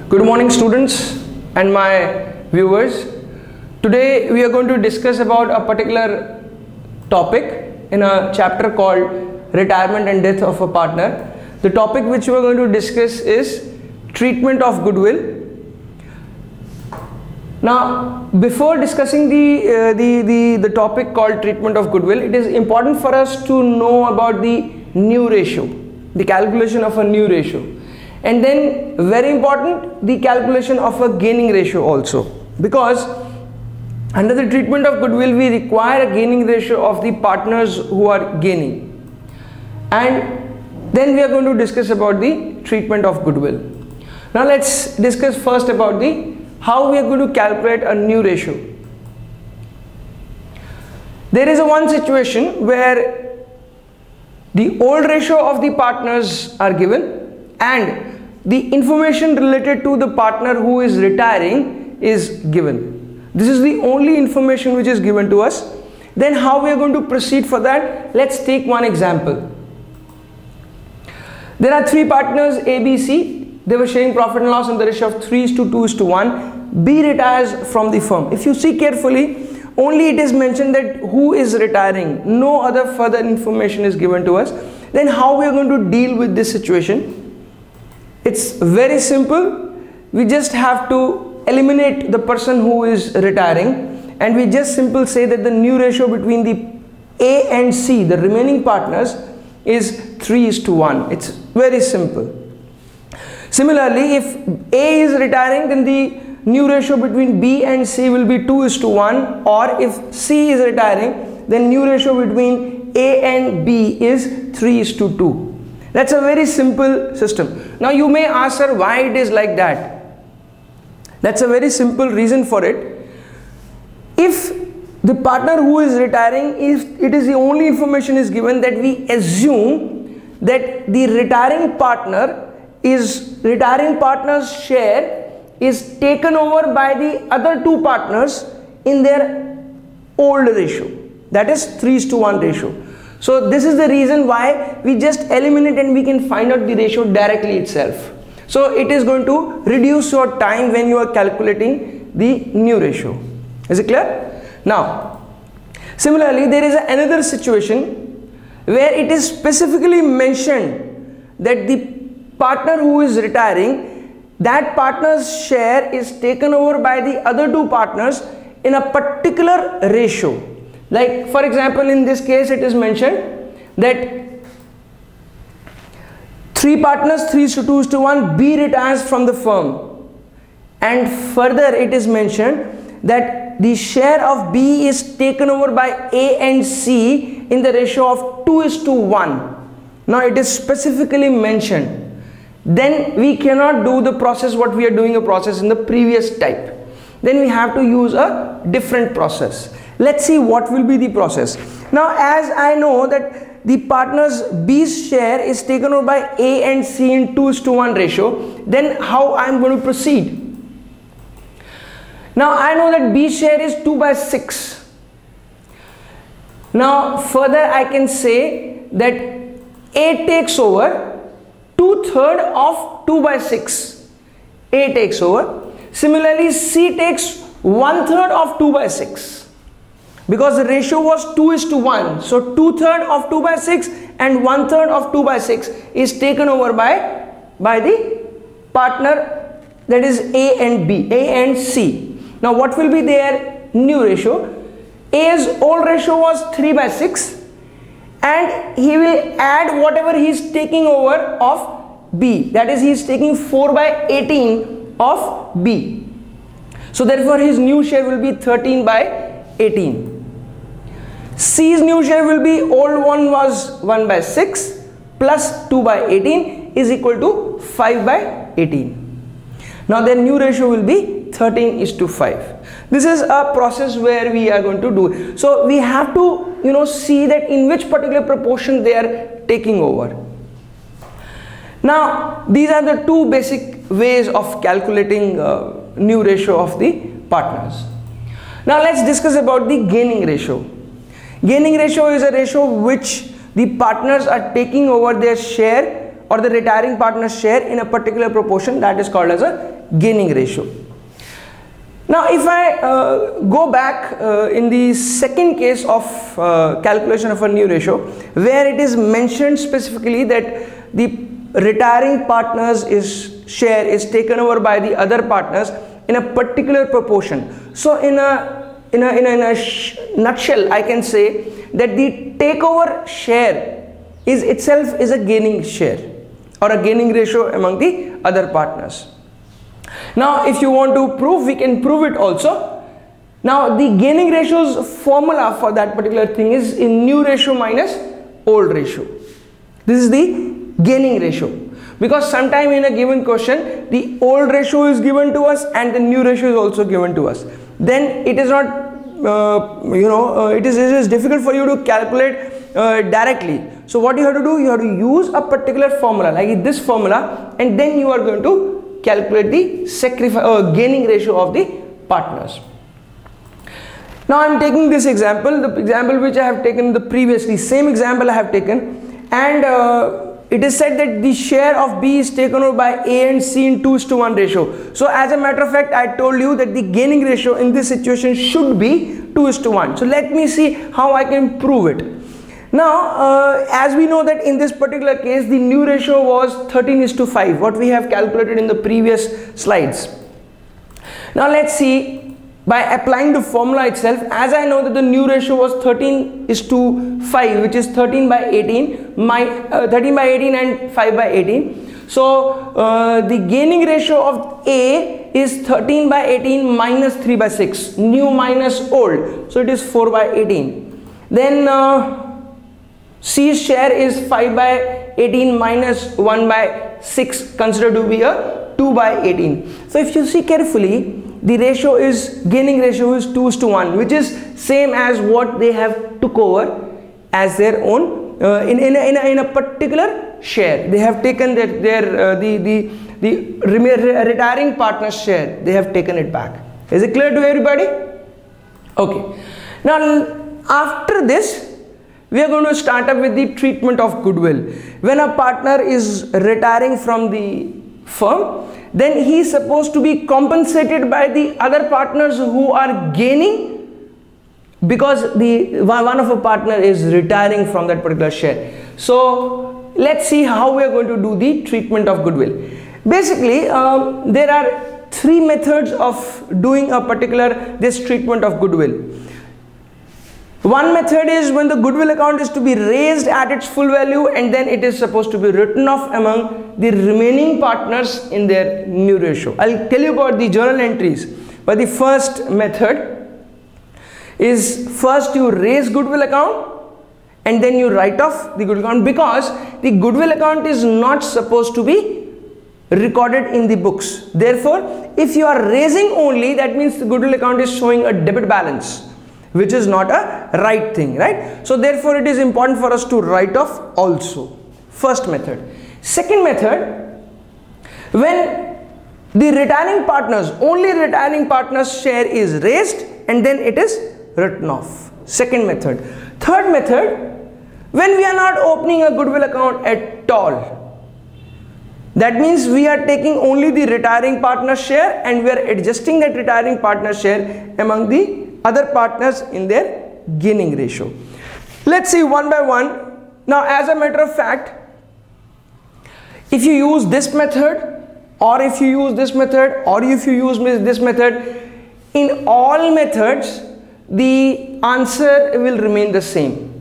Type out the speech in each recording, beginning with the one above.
Good morning students and my viewers. Today we are going to discuss about a particular topic in a chapter called Retirement and Death of a Partner. The topic which we are going to discuss is treatment of goodwill. Now before discussing the topic called treatment of goodwill, it is important for us to know about the new ratio, the calculation of a new ratio. And then very important, the calculation of a gaining ratio also, because under the treatment of goodwill we require a gaining ratio of the partners who are gaining. And then we are going to discuss about the treatment of goodwill. Now let's discuss first about the how we are going to calculate a new ratio. There is one situation where the old ratio of the partners are given and the information related to the partner who is retiring is given. This is the only information which is given to us. Then how we are going to proceed for that? Let's take one example. There are three partners A, B, C. They were sharing profit and loss in the ratio of 3:2:1. B retires from the firm. If you see carefully, only it is mentioned that who is retiring. No other further information is given to us. Then how we are going to deal with this situation? It's very simple. We just have to eliminate the person who is retiring, and we just simply say that the new ratio between the A and C, the remaining partners, is 3:1. It's very simple. Similarly, if A is retiring, then the new ratio between B and C will be 2:1, or if C is retiring, then new ratio between A and B is 3:2. That's a very simple system. Now you may ask, sir, why it is like that? That's a very simple reason for it. If the partner who is retiring, if it is the only information is given, that we assume that the retiring partner's share is taken over by the other two partners in their old ratio, that is 3:1 ratio. So this is the reason why we just eliminate and we can find out the ratio directly itself. So it is going to reduce your time when you are calculating the new ratio. Is it clear? Now similarly, there is another situation where it is specifically mentioned that the partner who is retiring, that partner's share is taken over by the other two partners in a particular ratio. Like for example, in this case it is mentioned that three partners 3:2:1, B retires from the firm, and further it is mentioned that the share of B is taken over by A and C in the ratio of 2:1. Now it is specifically mentioned. Then we cannot do the process what we are doing a process in the previous type. Then we have to use a different process. Let's see what will be the process. Now as I know that the partners B's share is taken over by A and C in 2:1 ratio, then how I am going to proceed? Now I know that B's share is 2/6. Now further I can say that A takes over 2/3 of 2/6. A takes over. Similarly, C takes 1/3 of 2/6. Because the ratio was 2:1, so 2/3 of 2/6 and 1/3 of 2/6 is taken over by the partner, that is A and B, A and C. Now what will be their new ratio? A's old ratio was 3/6, and he will add whatever he is taking over of B, that is he is taking 4/18 of B. So therefore his new share will be 13/18. C's new share will be, old one was 1/6 plus 2/18 is equal to 5/18. Now their new ratio will be 13:5. This is a process where we are going to do. So we have to see that in which particular proportion they are taking over. Now these are the two basic ways of calculating new ratio of the partners. Now let's discuss about the gaining ratio. Gaining ratio is a ratio which the partners are taking over their share or the retiring partner's share in a particular proportion, that is called as a gaining ratio. Now if I go back in the second case of calculation of a new ratio, where it is mentioned specifically that the retiring partners share is taken over by the other partners in a particular proportion. So in a nutshell, I can say that the takeover share is itself a gaining share or a gaining ratio among the other partners. Now if you want to prove, we can prove it also. Now the gaining ratio's formula for that particular thing is in new ratio minus old ratio. This is the gaining ratio, because sometime in a given question the old ratio is given to us and the new ratio is also given to us. Then it is not it is difficult for you to calculate directly. So what you have to do, you have to use a particular formula like this formula, and then you are going to calculate the gaining ratio of the partners. Now I am taking this example, the example which I have taken previously, same example I have taken, and it is said that the share of B is taken over by A and C in 2:1 ratio. So as a matter of fact, I told you that the gaining ratio in this situation should be 2:1. So let me see how I can prove it. Now as we know that in this particular case the new ratio was 13:5, what we have calculated in the previous slides. Now let's see, by applying the formula itself, as I know that the new ratio was 13:5, which is 13 by 18, 13 by 18 and 5 by 18. So the gaining ratio of A is 13 by 18 minus 3 by 6, new minus old, so it is 4 by 18. Then C's share is 5 by 18 minus 1 by 6, considered to be a 2 by 18. So if you see carefully, the ratio is, gaining ratio is 2:1, which is same as what they have took over as their own in a particular share. They have taken the retiring partner's share, they have taken it back. Is it clear to everybody? Okay. Now after this, we are going to start up with the treatment of goodwill. When a partner is retiring from the firm, then he is supposed to be compensated by the other partners who are gaining, because one of a partner is retiring from that particular share. So let's see how we are going to do the treatment of goodwill. Basically there are three methods of doing a particular treatment of goodwill. One method is when the goodwill account is to be raised at its full value, and then it is supposed to be written off among the remaining partners in their new ratio. I'll tell you about the journal entries. But the first method is, first you raise goodwill account and then you write off the goodwill account, because the goodwill account is not supposed to be recorded in the books. Therefore, if you are raising only, that means the goodwill account is showing a debit balance, which is not a right thing, right? So therefore it is important for us to write off also. First method. Second method, when the retiring partners, only retiring partners share is raised and then it is written off. Second method. Third method, when we are not opening a goodwill account at all, that means we are taking only the retiring partner share and we are adjusting that retiring partner share among the other partners in their gaining ratio. Let's see one by one. Now as a matter of fact, if you use this method, or if you use this method, or if you use this method, in all methods the answer will remain the same.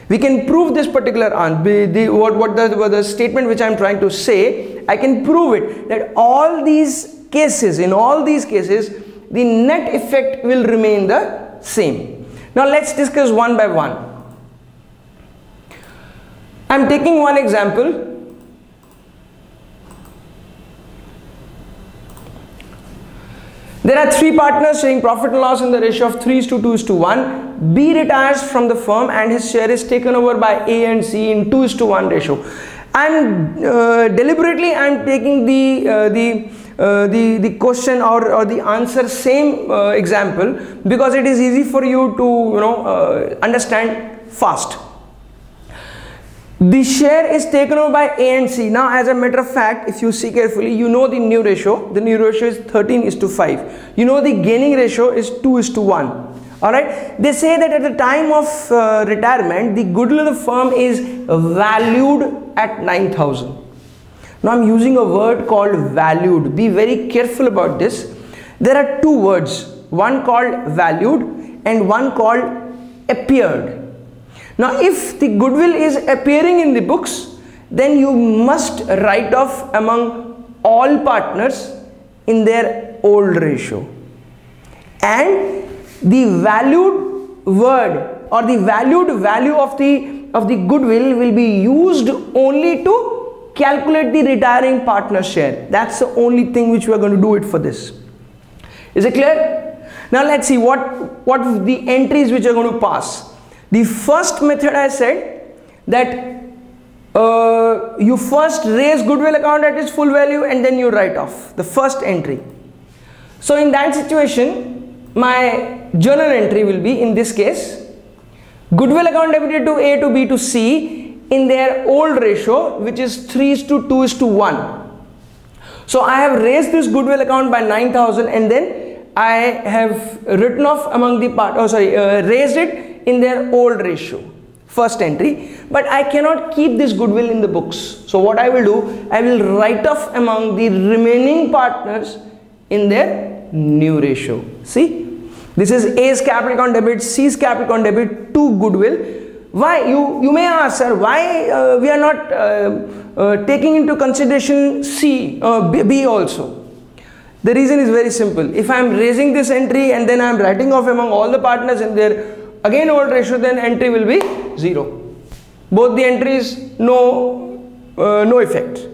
We can prove this particular answer, the statement which I am trying to say, I can prove it that all these cases, in all these cases, the net effect will remain the same. Now let's discuss one by one. I am taking one example. There are three partners showing profit and loss in the ratio of 3:2:1. B retires from the firm and his share is taken over by A and C in 2:1 ratio. Deliberately I am taking the question or the answer same example, because it is easy for you to understand fast. The share is taken over by A and C. Now, as a matter of fact, if you see carefully, you know the new ratio. The new ratio is 13:5. You know the gaining ratio is 2:1. Alright. They say that at the time of retirement, the goodwill of the firm is valued at 9,000. Now, I'm using a word called valued. Be very careful about this. There are two words. One called valued and one called appeared. Now, if the goodwill is appearing in the books, then you must write off among all partners in their old ratio. And the valued word or the valued value of the goodwill will be used only to calculate the retiring partner share. That's the only thing which we are going to do it for this. Is it clear? Now let's see what the entries which are going to pass. The first method, I said that you first raise goodwill account at its full value and then you write off the first entry. So in that situation, my journal entry will be, in this case, goodwill account debited to A, to B, to C in their old ratio, which is 3:2:1. So I have raised this goodwill account by 9,000 and then I have written off among the raised it in their old ratio, first entry, but I cannot keep this goodwill in the books. So what I will do, I will write off among the remaining partners in their new ratio. See, this is A's capital account debit, C's capital account debit to goodwill. Why? You may ask, sir, why we are not taking into consideration B also? The reason is very simple. If I am raising this entry and then I am writing off among all the partners in their again old ratio, then entry will be 0. Both the entries, no effect.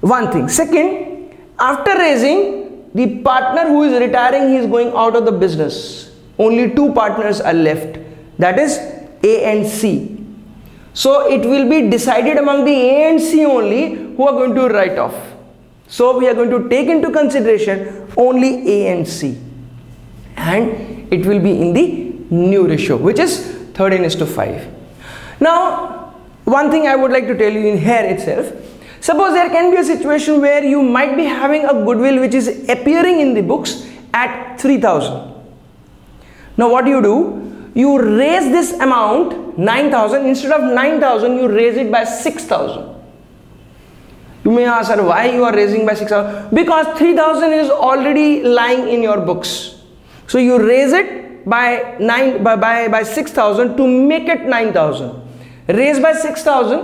One thing. Second, after raising, the partner who is retiring, he is going out of the business. Only two partners are left. That is A and C. So it will be decided among the A and C only who are going to write off. So we are going to take into consideration only A and C. And it will be in the new ratio, which is 13:5. Now, one thing I would like to tell you in here itself, suppose there can be a situation where you might be having a goodwill which is appearing in the books at 3,000. Now what do? You raise this amount 9,000, instead of 9,000 you raise it by 6,000. You may ask, sir, why you are raising by 6,000? Because 3,000 is already lying in your books. So you raise it by 6,000 to make it 9,000. Raise by 6,000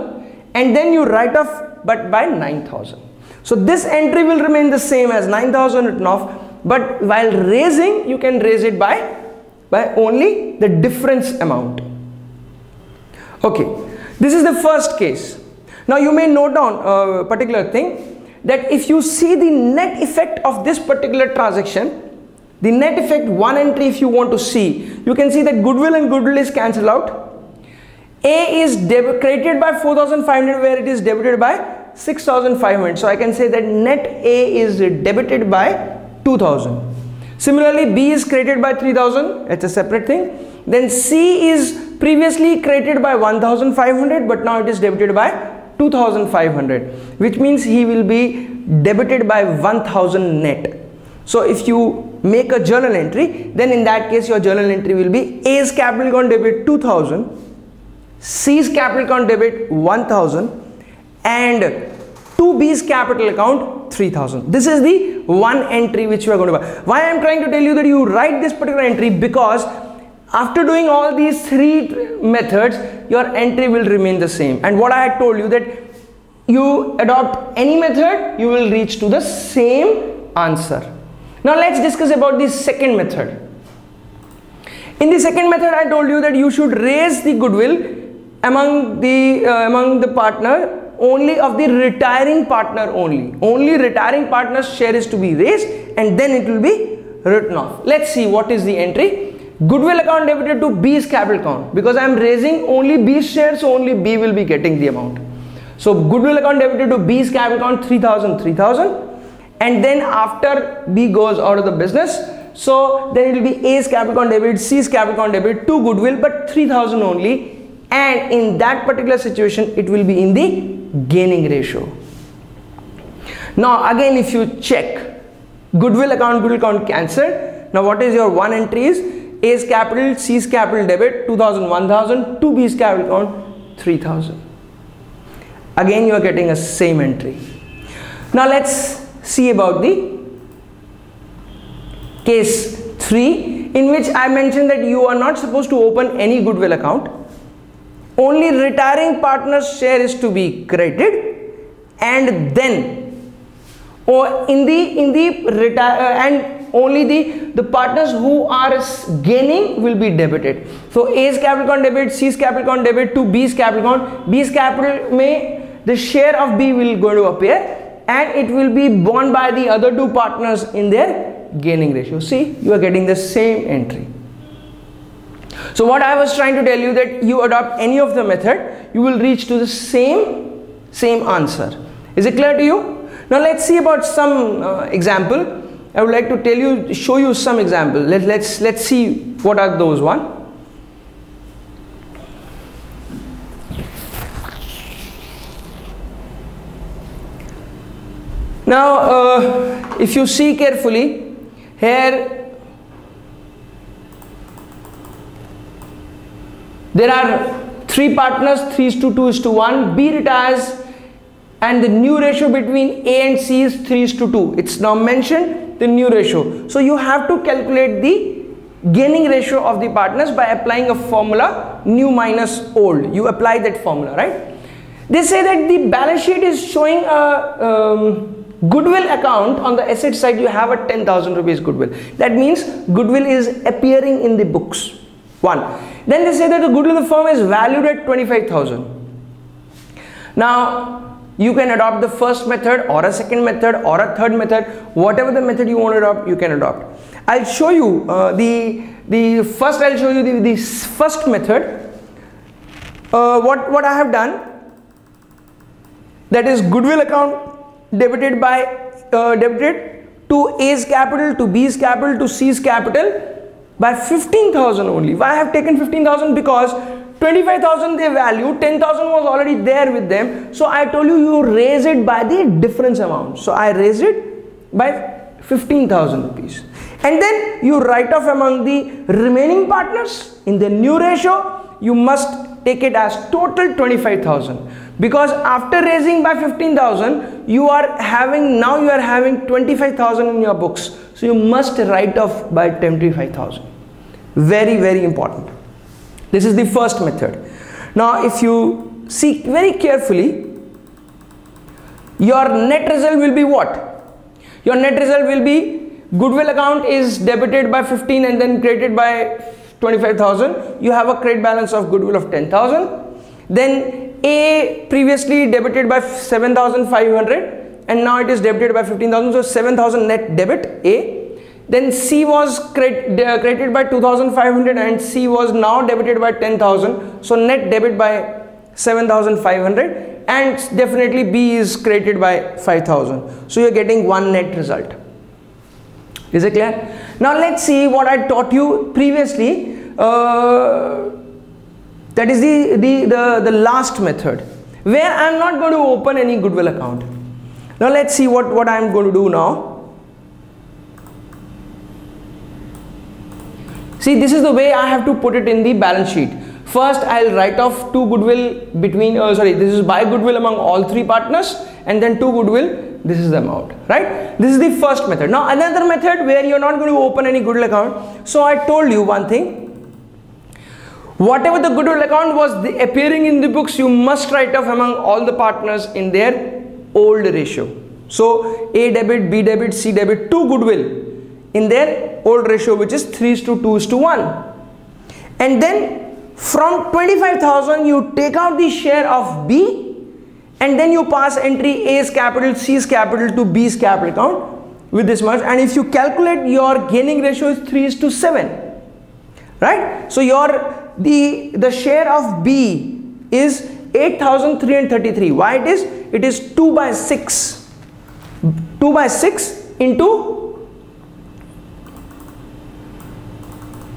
and then you write off but by 9,000. So this entry will remain the same as 9,000 written off, but while raising you can raise it by only the difference amount. Okay, this is the first case. Now you may note down a particular thing, that if you see the net effect of this particular transaction, the net effect, one entry if you want to see, you can see that goodwill and goodwill is cancelled out. A is credited by 4,500 where it is debited by 6,500. So I can say that net A is debited by 2,000. Similarly, B is credited by 3,000. It's a separate thing. Then C is previously credited by 1,500 but now it is debited by 2,500, which means he will be debited by 1,000 net. So if you make a journal entry, then in that case your journal entry will be A's capital account debit 2,000, C's capital account debit 1,000 and to B's capital account 3,000. This is the one entry which you are going to buy. Why I am trying to tell you that you write this particular entry, because after doing all these three methods your entry will remain the same. And what I had told you, that you adopt any method you will reach to the same answer. Now let's discuss about the second method. In the second method I told you that you should raise the goodwill among the partner only of the retiring partner only. Only retiring partner's share is to be raised and then it will be written off. Let's see what is the entry. Goodwill account debited to B's capital account, because I am raising only B's share, so only B will be getting the amount. So goodwill account debited to B's capital account 3,000, and then after B goes out of the business, so then it will be A's capital account debit, C's capital account debit to goodwill, but 3,000 only, and in that particular situation it will be in the gaining ratio. Now again, if you check goodwill account cancelled. Now what is your one entry is A's capital, C's capital debit 2000, 1000, to B's capital account 3000. Again you are getting a same entry. Now let's see about the case 3, in which I mentioned that you are not supposed to open any goodwill account. Only retiring partner's share is to be credited, and then or only the partners who are gaining will be debited. So A's capital account debit, C's capital account debit to B's capital account. B's capital may the share of B will going to appear, and it will be borne by the other two partners in their gaining ratio. See, you are getting the same entry. So what I was trying to tell you, that you adopt any of the method, you will reach to the same answer. Is it clear to you? Now let's see about some example. I would like to show you some example. Let's see what are those one. Now if you see carefully here, there are three partners, 3:2:1. B retires, and the new ratio between A and C is 3:2. It's now mentioned the new ratio. So you have to calculate the gaining ratio of the partners by applying a formula, new minus old. You apply that formula, right? They say that the balance sheet is showing a goodwill account. On the asset side you have a 10,000 rupees goodwill. That means goodwill is appearing in the books. One. Then they say that the goodwill of the firm is valued at 25,000. Now you can adopt the first method or a second method or a third method. Whatever the method you want to adopt, you can adopt. I'll show you the first method. What I have done, that is goodwill account debited to A's capital, to B's capital, to C's capital by 15,000 only. Why I have taken 15,000? Because 25,000 they value, 10,000 was already there with them. So I told you raise it by the difference amount. So I raised it by 15,000 rupees. And then you write off among the remaining partners. In the new ratio, you must take it as total 25,000. Because after raising by 15,000, you are having 25,000 in your books. So you must write off by 25,000. Very, very important. This is the first method. Now if you see very carefully, your net result will be what? Your net result will be goodwill account is debited by 15 and then credited by 25,000. You have a credit balance of goodwill of 10,000. Then A previously debited by 7,500 and now it is debited by 15,000. So 7,000 net debit A. Then C was credited by 2,500 and C was now debited by 10,000. So net debit by 7,500, and definitely B is credited by 5,000. So you are getting one net result. Is it clear? Now let's see what I taught you previously. That is the last method, where I am not going to open any goodwill account. Now let's see what I am going to do now. See, this is the way I have to put it in the balance sheet. First, I'll write off two goodwill between, this is by goodwill among all three partners, and then two goodwill, this is the amount, right? This is the first method. Now, another method where you're not going to open any goodwill account. So, I told you one thing. Whatever the goodwill account was appearing in the books, you must write off among all the partners in their old ratio. So, A debit, B debit, C debit, two goodwill in their old ratio, which is 3:2:1. And then from 25,000 you take out the share of B, and then you pass entry A's capital, C's capital to B's capital account with this much. And if you calculate, your gaining ratio is 3:7, right? So the share of B is 8,333. Why it is? It is 2/6. 2/6 into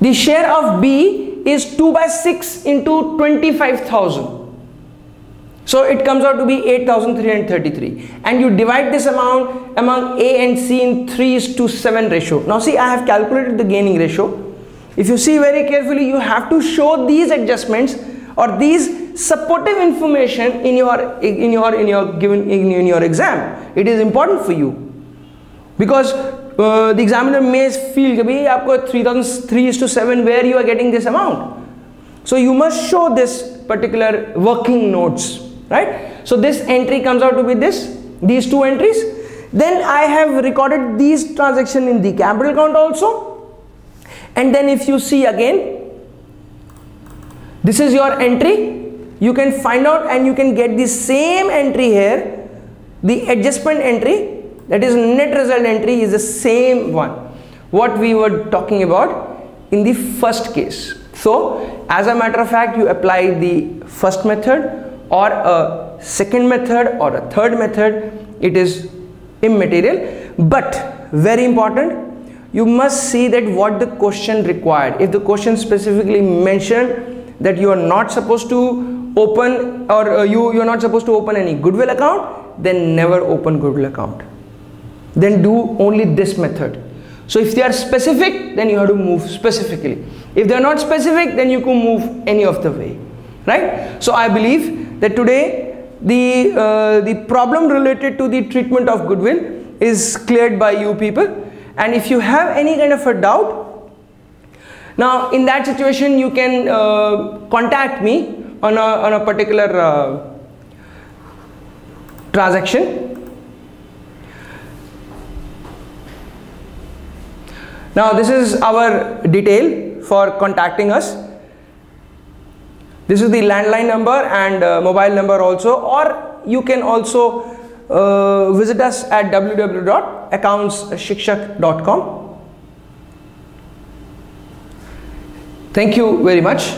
the share of B is 2 by 6 into 25,000. So it comes out to be 8,333, and you divide this amount among A and C in 3:7 ratio. Now see, I have calculated the gaining ratio. If you see very carefully, you have to show these adjustments or these supportive information in your exam. It is important for you, because the examiner may feel that aapko 3:7 where you are getting this amount. So you must show this particular working notes, right? So this entry comes out to be these two entries. Then I have recorded these transactions in the capital account also. And then if you see again, this is your entry. You can find out and you can get the same entry here. The adjustment entry, that is net result entry, is the same one what we were talking about in the first case. So as a matter of fact, you apply the first method or a second method or a third method, it is immaterial. But very important, you must see that what the question required. If the question specifically mentioned that you are not supposed to open, or you are not supposed to open any Goodwill account, then never open Goodwill account. Then do only this method. So if they are specific, then you have to move specifically. If they are not specific, then you can move any of the way, right? So I believe that today the problem related to the treatment of Goodwill is cleared by you people. And if you have any kind of a doubt, now in that situation you can contact me on a particular transaction. Now this is our detail for contacting us. This is the landline number and mobile number also, or you can also visit us at www.accountsshiksha.com. Thank you very much.